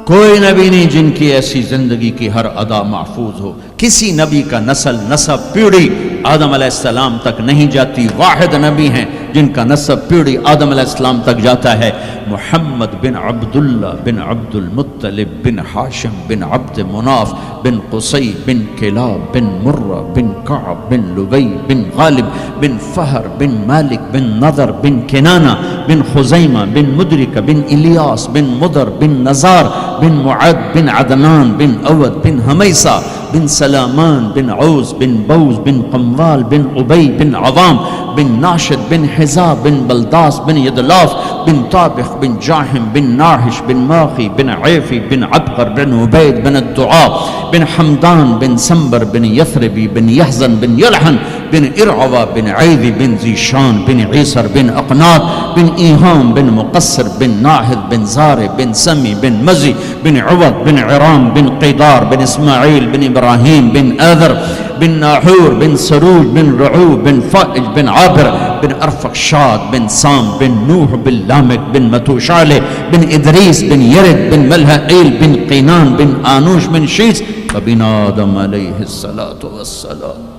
कोई नबी नहीं जिनकी ऐसी जिंदगी की हर अदा महफूज हो। किसी नबी का नस्ल नसब पीढ़ी आदम अलैहिस्सलाम तक नहीं जाती। वाहिद नबी हैं जिनका नसब पीढ़ी आदम अलैहिस्सलाम तक जाता है। मुहम्मद बिन अब्दुल्ला बिन अब्दुल मुत्तलिब बिन हाशिम बिन अब्द मुनाफ बिन कुसै बिन किलाब बिन मुर्रा बिन कअब बिन लुबई बिन गालिब बिन फहर बिन मालिक बिन नदर बिन किनाना बिन खुजैमा बिन मुदरिका बिन इलियास बिन मुदर बिन नजार बिन मुअद बिन अदनान बिन अवद बिन हमैसा बिन सलामान बिन औस बिन बौस बिन कमवाल बिन उबई बिन अवाम बिन नाशिद बिन हिजा बिन बलदास बिन यदलाफ बिन ताबिख बिन जाहिम बिन नाहिश बिन माखी बिन ऐफी बिन अबकर बिन उबैद बिन दुआ बिन हमदान बिन संबर बिन यथरबी बिन यहजन बिन यलहन बिन इरअवा बिन ऐदी बिन जीशान बिन ईसर बिन अकनात बिन ईहाम बिन मुकस्सर बिन नाहिद बिन ज़ारे बिन समी बिन मजी बिन उवद बिन इराम बिन क़िदार बिन इस्माईल बिन इब्राहीम बिन आदर बिन नाहूर बिन सरूज बिन रऊब बिन फ़ाइज बिन आबिर बिन अरफक्षाद बिन साम बिन नूह बिन लामिक बिन मतूशाले बिन इदरीस बिन यरिद बिन मलहईल बिन क़ीनान बिन आनूश बिन शीस बिन आदम अलैहिस्सलातु वस्सलाम।